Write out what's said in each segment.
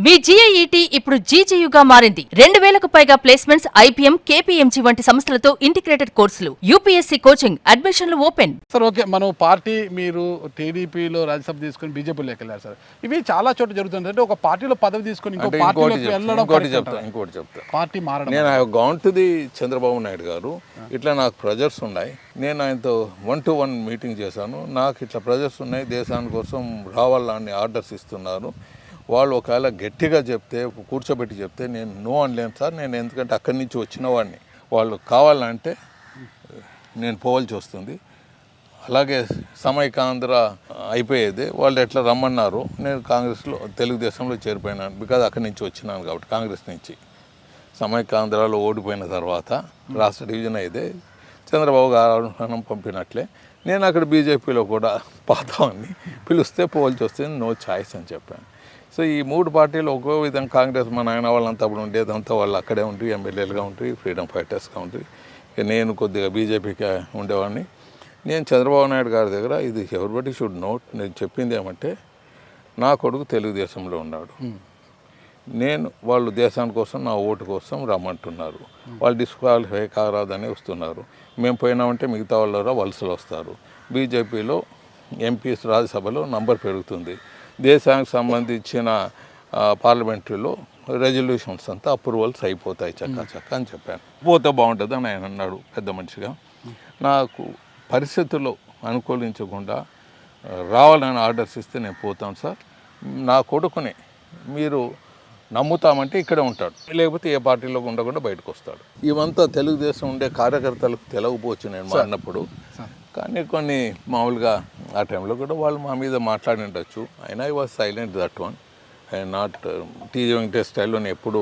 మీ జీఐఈటీ ఇప్పుడు జీజీయూగా మారింది. 2000కు పైగా ప్లేస్మెంట్స్, ఐపీఎం, కేపీఎంజీ వంటి సంస్థలతో ఇంటిగ్రేటెడ్ కోర్సులు, యూపీఎస్సీ కోచింగ్, అడ్మిషన్లు ఓపెన్. సార్ ఓకే, మనం పార్టీ మీరు టీడీపీలో రాజ్యసభ తీసుకొని బీజేపీలోకి వెళ్ళారు సార్. ఇవి చాలా చోట్ల జరుగుతుంది. అంటే ఒక పార్టీలో పదవి తీసుకొని ఇంకో పార్టీలోకి వెళ్ళడం ఇంకోటి చెప్తా పార్టీ మారడం. నేను gown to the Chandrababu Naidu గారు, ఇట్లా నాకు ప్రెజర్స్ ఉన్నాయి. నేను ఆయనతో 1-to-1 మీటింగ్ చేశాను. నాకు ఇట్లా ప్రెజర్స్ ఉన్నాయి, దేశాని కోసం రావాలని ఆర్డర్స్ ఇస్తున్నారు. వాళ్ళు ఒకవేళ గట్టిగా చెప్తే, కూర్చోబెట్టి చెప్తే నేను నో అనలేను సార్. నేను ఎందుకంటే అక్కడి నుంచి వచ్చిన వాడిని. వాళ్ళు కావాలంటే నేను పోవాల్సి వస్తుంది. అలాగే సమైకాంధ్ర అయిపోయేది. వాళ్ళు ఎట్లా రమ్మన్నారు, నేను కాంగ్రెస్లో తెలుగుదేశంలో చేరిపోయినాను. బికాజ్ అక్కడి నుంచి వచ్చినాను కాబట్టి, కాంగ్రెస్ నుంచి. సమైకాంధ్రలో ఓడిపోయిన తర్వాత రాష్ట్ర డివిజన్ అయితే చంద్రబాబు గారు పంపినట్లే నేను అక్కడ బీజేపీలో కూడా పాతాన్ని పిలిస్తే పోవాల్సి వస్తుంది. నో ఛాయిస్ అని చెప్పాను. సో ఈ మూడు పార్టీలు ఒక్కో విధంగా కాంగ్రెస్ మా నాయన వాళ్ళంతా అప్పుడు ఉండేదంతా వాళ్ళు అక్కడే ఉంటారు, ఎమ్మెల్యేలుగా ఉంటారు, ఫ్రీడమ్ ఫైటర్స్గా ఉంటారు. ఇక నేను కొద్దిగా బీజేపీకి ఉండేవాడిని. నేను చంద్రబాబు నాయుడు గారి దగ్గర ఇది ఎవరిబడి షుడ్ నోట్, నేను చెప్పింది ఏమంటే నా కొడుకు తెలుగుదేశంలో ఉన్నాడు, వాళ్ళు దేశాని కోసం నా ఓటు కోసం రమ్మంటున్నారు, వాళ్ళు డిస్క్వాలిఫై కారాదని వస్తున్నారు. మేము పోయినామంటే మిగతా వాళ్ళు వలసలు వస్తారు. బీజేపీలో ఎంపీస్ రాజ్యసభలో నంబర్ పెరుగుతుంది. దేశానికి సంబంధించిన పార్లమెంటరీలో రెజల్యూషన్స్ అంతా అప్రూవల్స్ అయిపోతాయి చక్క అని చెప్పాను. పోతే బాగుంటుంది అని ఆయన అన్నాడు పెద్ద మనిషిగా. నాకు పరిస్థితుల్లో అనుకూలించకుండా రావాలని ఆర్డర్స్ ఇస్తే నేను పోతాను సార్. నా కొడుకుని మీరు నమ్ముతామంటే ఇక్కడే ఉంటాడు, లేకపోతే ఏ పార్టీలో ఉండకుండా బయటకు వస్తాడు. ఇవంతా తెలుగుదేశం ఉండే కార్యకర్తలకు తెలవపోవచ్చు నేను మారినప్పుడు. కానీ కొన్ని మామూలుగా ఆ టైంలో కూడా వాళ్ళు మా మీద మాట్లాడి ఉండొచ్చు. అయినా I was silent that one. I not TG Venkatesh స్టైల్లో నేను ఎప్పుడు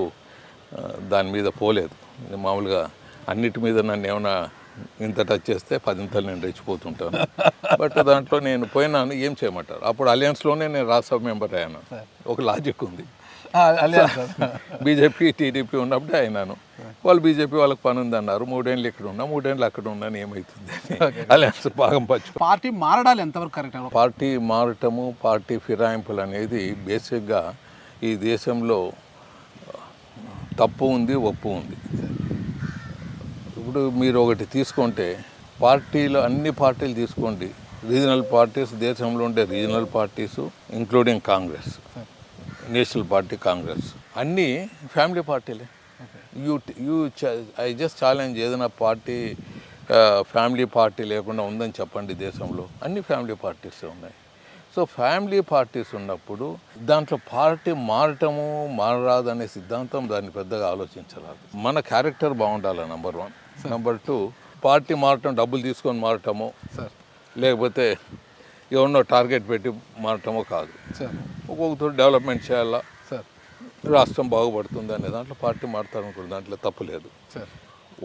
దాని మీద పోలేదు. మామూలుగా అన్నిటి మీద నన్ను ఏమైనా ఇంత టచ్ చేస్తే 10 నేను రెచ్చిపోతుంటాను. బట్ దాంట్లో నేను పోయినాను, ఏం చేయమంటారు. అప్పుడు అలయన్స్లోనే నేను రాజ్యసభ మెంబర్ అయ్యాను. ఒక లాజిక్ ఉంది. బీజేపీ టీడీపీ ఉన్నప్పుడే అయినాను. వాళ్ళు బీజేపీ వాళ్ళకి పని ఉందన్నారు. 3 ఏళ్ళు ఇక్కడ ఉన్నా, 3 ఏళ్ళు అక్కడ ఉన్నాను, ఏమవుతుంది అలయన్స్ భాగం పంచు. పార్టీ మారడాలు ఎంతవరకు కరెక్ట్? పార్టీ మారటము, పార్టీ ఫిరాయింపులు అనేది బేసిక్గా ఈ దేశంలో తప్పు ఉంది, ఒప్పు ఉంది. ఇప్పుడు మీరు ఒకటి తీసుకుంటే పార్టీలు, అన్ని పార్టీలు తీసుకోండి, రీజనల్ పార్టీస్, దేశంలో ఉండే regional parties including Congress, national party Congress, అన్నీ ఫ్యామిలీ పార్టీలే. ఐ జస్ట్ ఛాలెంజ్, ఏదైనా పార్టీ ఫ్యామిలీ పార్టీ లేకుండా ఉందని చెప్పండి దేశంలో. అన్ని ఫ్యామిలీ పార్టీస్ ఉన్నాయి. సో ఫ్యామిలీ పార్టీస్ ఉన్నప్పుడు దాంట్లో పార్టీ మారటము మారరాదు అనే సిద్ధాంతం దాన్ని పెద్దగా ఆలోచించరాదు. మన క్యారెక్టర్ బాగుండాలి నెంబర్ 1. నెంబర్ 2, పార్టీ మారటం డబ్బులు తీసుకొని మారటమో లేకపోతే ఎవరినో టార్గెట్ పెట్టి మారటమో కాదు. ఒక్కొక్కతో డెవలప్మెంట్ చేయాలా, రాష్ట్రం బాగుపడుతుంది అనే దాంట్లో పార్టీ మారుతారనుకోండి, దాంట్లో తప్పు లేదు.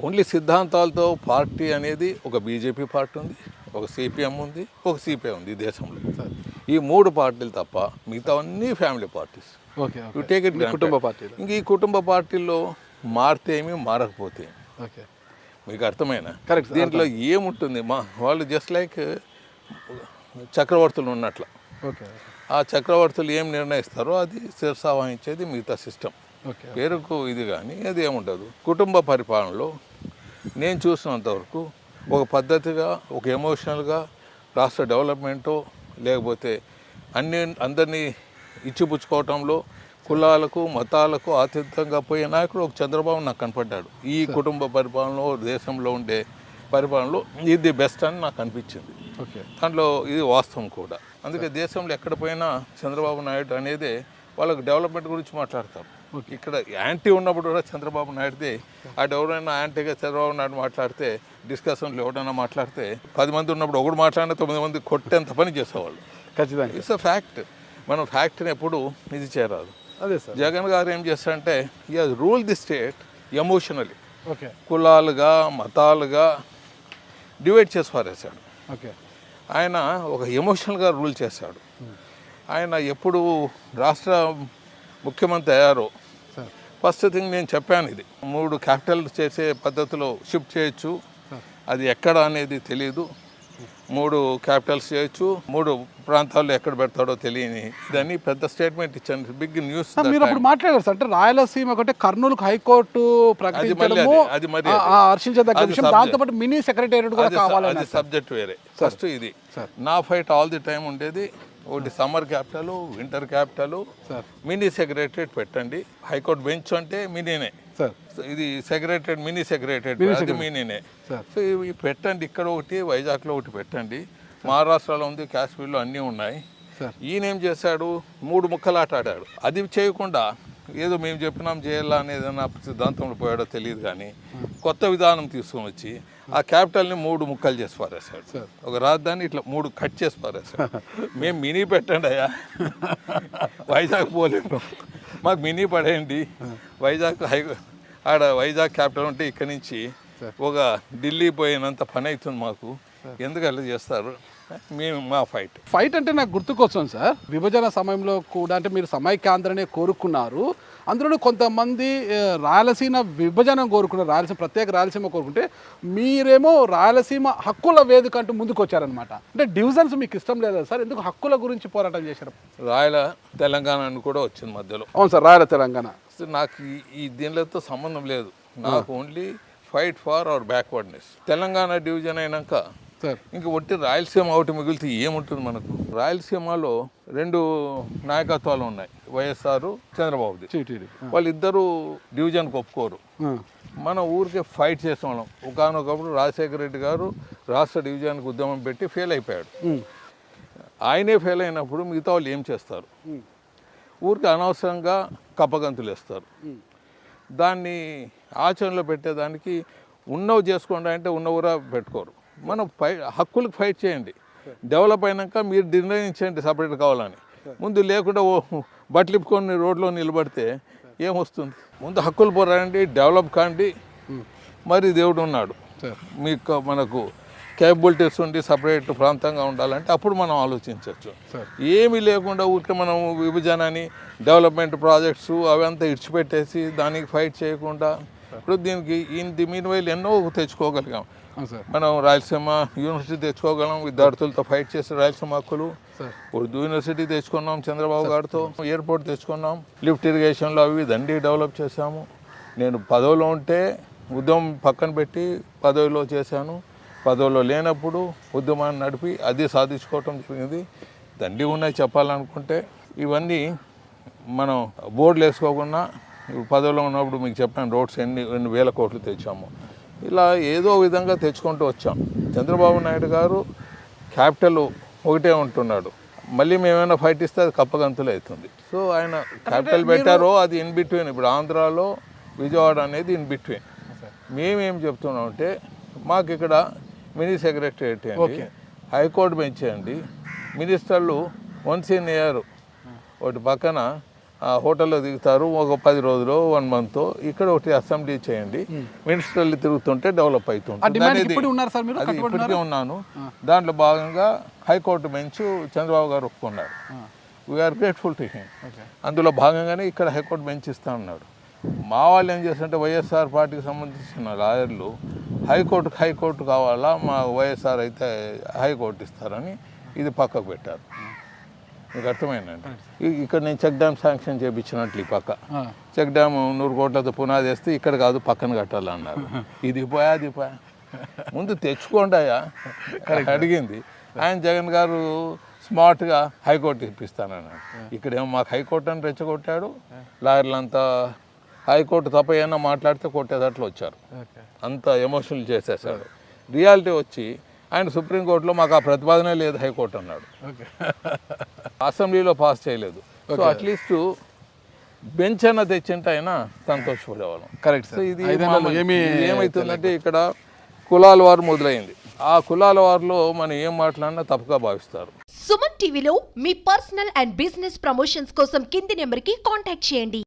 ఓన్లీ సిద్ధాంతాలతో పార్టీ అనేది ఒక బీజేపీ పార్టీ ఉంది, ఒక సిపిఎం ఉంది, ఒక సిపిఐ ఉంది ఈ దేశంలో. ఈ 3 పార్టీలు తప్ప మిగతా అన్నీ family parties. You take it, కుటుంబ పార్టీలు. ఇంక ఈ కుటుంబ పార్టీల్లో మారితే ఏమి, మారకపోతే మీకు అర్థమైనా కరెక్ట్. దీంట్లో ఏముంటుంది, వాళ్ళు జస్ట్ లైక్ చక్రవర్తులు ఉన్నట్ల. ఆ చక్రవర్తులు ఏం నిర్ణయిస్తారో అది శిరసావహించేది మిగతా సిస్టమ్. పేరుకు ఇది కానీ అది ఏముండదు. కుటుంబ పరిపాలనలో నేను చూసినంతవరకు ఒక పద్ధతిగా, ఒక ఎమోషనల్గా రాష్ట్ర డెవలప్మెంటో లేకపోతే అందరినీ ఇచ్చిపుచ్చుకోవటంలో కులాలకు, మతాలకు అతీతంగా పోయే నాయకుడు ఒక చంద్రబాబు నాకు కనపడ్డాడు. ఈ కుటుంబ పరిపాలనలో, దేశంలో ఉండే పరిపాలనలో ఇది బెస్ట్ అని నాకు అనిపించింది. దాంట్లో ఇది వాస్తవం కూడా. అందుకే దేశంలో ఎక్కడ పోయినా చంద్రబాబు నాయుడు అనేది వాళ్ళకి డెవలప్మెంట్ గురించి మాట్లాడతారు. ఇక్కడ యాంటీ ఉన్నప్పుడు కూడా చంద్రబాబు నాయుడుదే. ఎవరైనా యాంటీగా చంద్రబాబు నాయుడు మాట్లాడితే, డిస్కషన్లో ఎవరైనా మాట్లాడితే 10 మంది ఉన్నప్పుడు ఒకడు మాట్లాడినా 9 మంది కొట్టేంత పని చేసేవాళ్ళు. ఖచ్చితంగా ఇట్స్ అ ఫ్యాక్ట్. మనం ఫ్యాక్ట్ని ఎప్పుడు ఇది చేయరాదు. అదే సార్, జగన్ గారు ఏం చేస్తారంటే ఈ రూల్ ది స్టేట్ ఎమోషనలీ. కులాలుగా, మతాలుగా డివైడ్ చేసి పారేశాడు. ఆయన ఒక ఎమోషనల్గా రూల్ చేశాడు. ఆయన ఎప్పుడు రాష్ట్ర ముఖ్యమంత్రి అయ్యారో ఫస్ట్ థింగ్ నేను చెప్పాను, ఇది 3 క్యాపిటల్ చేసే పద్ధతిలో షిఫ్ట్ చేయొచ్చు, అది ఎక్కడ అనేది తెలియదు, 3 క్యాపిటల్స్ చేయొచ్చు, 3 ప్రాంతాల్లో ఎక్కడ పెడతాడో తెలియని ఇదని పెద్ద స్టేట్మెంట్ ఇచ్చాను. Big news. మీరు అప్పుడు మాట్లాడారు సార్, అంటే రాయలసీమ ఒకటే కర్నూలుకు హైకోర్టు ప్రకటించడము అది మరి హర్షించదగ్గ విషయం. దాంతోపాటు మినీ సెక్రటేరియట్ కూడా కావాలని. అది సబ్జెక్ట్ వేరే. ఫస్ట్ ఇది నా ఫైట్ ఆల్ ది టైం ఉండేది, ఒకటి summer capital, winter capital, mini secretariat పెట్టండి. హైకోర్టు బెంచ్ అంటే మినీనే, ఇది సెక్రటరేట్ మినీ సెక్రటరేట్ అది మినీనే. సో ఇవి పెట్టండి, ఇక్కడ ఒకటి వైజాగ్లో ఒకటి పెట్టండి. మహారాష్ట్రలో ఉంది, కాశ్మీర్లో అన్నీ ఉన్నాయి. ఈయన ఏం చేశాడు, 3 ముక్కలాట ఆడాడు. అది చేయకుండా ఏదో మేము చెప్పినాం చేయాలా అనేది నా సిద్ధాంతంలో పోయాడో తెలియదు, కానీ కొత్త విధానం తీసుకొని వచ్చి ఆ క్యాపిటల్ని 3 ముక్కలు చేసి పారేశాడు. ఒక రాజధాని ఇట్లా 3 కట్ చేసి పారేశాడు. మేము మినీ పెట్టండి అయ్యా, వైజాగ్ పోలేము, మాకు మినీ పడేయండి. వైజాగ్ ఆడ వైజాగ్ క్యాపిటల్ ఉంటే ఇక్కడి నుంచి ఒక ఢిల్లీ పోయినంత పని అవుతుంది మాకు, ఎందుకు అలా చేస్తారు? మేము మా ఫైట్ అంటే నాకు గుర్తుకొచ్చాను సార్, విభజన సమయంలో కూడా అంటే మీరు సమైక్యాంధ్రనే కోరుకున్నారు, అందులో కొంతమంది రాయలసీమ విభజన కోరుకున్నారు, రాయలసీమ ప్రత్యేక రాయలసీమ కోరుకుంటే మీరేమో రాయలసీమ హక్కుల వేదిక అంటూ ముందుకు వచ్చారనమాట. అంటే డివిజన్స్ మీకు ఇష్టం లేదా సార్, ఎందుకు హక్కుల గురించి పోరాటం చేశారు? రాయల తెలంగాణ అని కూడా వచ్చింది మధ్యలో. అవును సార్, రాయల తెలంగాణ. నాకు ఈ దీనితో సంబంధం లేదు, నాకు only fight for our backwardness. Telangana division అయినాక ఇంక ఒట్టి రాయలసీమ ఒకటి మిగిలితే ఏముంటుంది మనకు? రాయలసీమలో 2 నాయకత్వాలు ఉన్నాయి, వైఎస్ఆర్, చంద్రబాబుది. వాళ్ళిద్దరూ డివిజన్కి ఒప్పుకోరు. మన ఊరికే ఫైట్ చేసిన వాళ్ళం. ఒకనొకప్పుడు రాజశేఖర రెడ్డి గారు రాష్ట్ర డివిజన్కి ఉద్యమం పెట్టి ఫెయిల్ అయిపోయాడు. ఆయనే ఫెయిల్ అయినప్పుడు మిగతా వాళ్ళు ఏం చేస్తారు? ఊరికి అనవసరంగా కప్పగంతులు వేస్తారు. దాన్ని ఆచరణలో పెట్టేదానికి ఉన్నవి చేసుకోండి అంటే ఉన్న ఊరా పెట్టుకోరు. మనం హక్కులకు ఫైట్ చేయండి, డెవలప్ అయినాక మీరు నిర్ణయించండి సపరేట్ కావాలని. ముందు లేకుండా బట్టలు ఇప్పుకొని రోడ్లో నిలబడితే ఏమొస్తుంది? ముందు హక్కులు పోరాడండి, డెవలప్ కాండి, మరి దేవుడు ఉన్నాడు. మీకు మనకు కేపబిలిటీస్ ఉండి సపరేట్ ప్రాంతంగా ఉండాలంటే అప్పుడు మనం ఆలోచించవచ్చు. ఏమీ లేకుండా ఊరికే మనం విభజనని, డెవలప్మెంట్ ప్రాజెక్ట్స్ అవంతా ఇడిచిపెట్టేసి దానికి ఫైట్ చేయకుండా, ఇప్పుడు దీనికి మీన్ ఎన్నో తెచ్చుకోగలిగాం. మనం రాయలసీమ యూనివర్సిటీ తెచ్చుకోగలం, విద్యార్థులతో ఫైట్ చేసి రాయలసీమ హక్కులు. ఉర్దూ యూనివర్సిటీ తెచ్చుకున్నాం చంద్రబాబు గారితో, ఎయిర్పోర్ట్ తెచ్చుకున్నాం, లిఫ్ట్ ఇరిగేషన్లో అవి దండి డెవలప్ చేశాము. నేను పదవిలో ఉంటే ఉద్యమం పక్కన పెట్టి పదవిలో చేశాను, పదవిలో లేనప్పుడు ఉద్యమాన్ని నడిపి అది సాధించుకోవటం జరిగింది. దండి ఉన్నాయి చెప్పాలనుకుంటే. ఇవన్నీ మనం బోర్డులు వేసుకోకుండా పదవిలో ఉన్నప్పుడు మీకు చెప్పాను, రోడ్స్ ఎన్ని వేల కోట్లు తెచ్చాము. ఇలా ఏదో విధంగా తెచ్చుకుంటూ వచ్చాం. చంద్రబాబు నాయుడు గారు క్యాపిటల్ ఒకటే ఉంటున్నాడు, మళ్ళీ మేమైనా ఫైట్ ఇస్తే అది కప్పగంతులు అవుతుంది. సో ఆయన క్యాపిటల్ పెట్టారో అది ఇన్ బిట్వీన్. ఇప్పుడు ఆంధ్రాలో విజయవాడ అనేది ఇన్ బిట్వీన్. మేమేం చెప్తున్నాం అంటే మాకు ఇక్కడ మినీ సెక్రటరియట్ అండి, హైకోర్టు పెంచేయండి, మినిస్టర్లు వన్స్ ఇన్ ఇయర్ ఒకటి పక్కన హోటల్లో దిగుతారు, ఒక 10 రోజులు 1 month. ఇక్కడ ఒకటి అసెంబ్లీ చేయండి, మినిస్టర్లు తిరుగుతుంటే డెవలప్ అవుతుంది. అది ఇప్పటికే ఉన్నాను. దాంట్లో భాగంగా హైకోర్టు బెంచ్ చంద్రబాబు గారు ఒప్పుకున్నారు. We are grateful to him. అందులో భాగంగానే ఇక్కడ హైకోర్టు బెంచ్ ఇస్తా ఉన్నాడు. మా వాళ్ళు ఏం చేస్తుంటే వైఎస్ఆర్ పార్టీకి సంబంధించిన లాయర్లు హైకోర్టు కావాలా, మా వైఎస్ఆర్ అయితే హైకోర్టు ఇస్తారని ఇది పక్కకు పెట్టారు. మీకు అర్థమైందండి. ఇక్కడ నేను చెక్ డ్యామ్ శాంక్షన్ చేయించినట్లు ఈ పక్క చెక్ డ్యామ్ 100 కోట్లతో పునాది వేస్తే ఇక్కడ కాదు పక్కన కట్టాలన్నారు. ఇది పోయా అది పోయా, ముందు తెచ్చుకోండి అయ్యా అడిగింది. ఆయన జగన్ గారు స్మార్ట్గా హైకోర్టు ఇప్పిస్తానన్నాడు. ఇక్కడేమో మాకు హైకోర్టు అని రెచ్చగొట్టాడు. లాయర్లంతా హైకోర్టు తప్ప ఏమన్నా మాట్లాడితే కొట్టేదట్లు వచ్చారు, అంత ఎమోషనల్ చేసేసాడు. రియాలిటీ వచ్చి ఆయన సుప్రీంకోర్టులో మాకు ఆ ప్రతిపాదనే లేదు హైకోర్టు అన్నాడు. అసెంబ్లీలో పాస్ చేయలేదు. సో అట్లీస్ట్ బెంచ్ అన్న తెచ్చింటే అయినా సంతోషపడేవాళ్ళం. కరెక్ట్. సో ఇది ఏమవుతుందంటే ఇక్కడ కులాల వారు మొదలైంది. ఆ కులాల వారిలో మనం ఏం మాట్లాడినా తప్పుగా భావిస్తారు. సుమన్ టీవీలో మీ పర్సనల్ అండ్ బిజినెస్ ప్రమోషన్స్ కోసం కింది నెంబర్కి కాంటాక్ట్ చేయండి.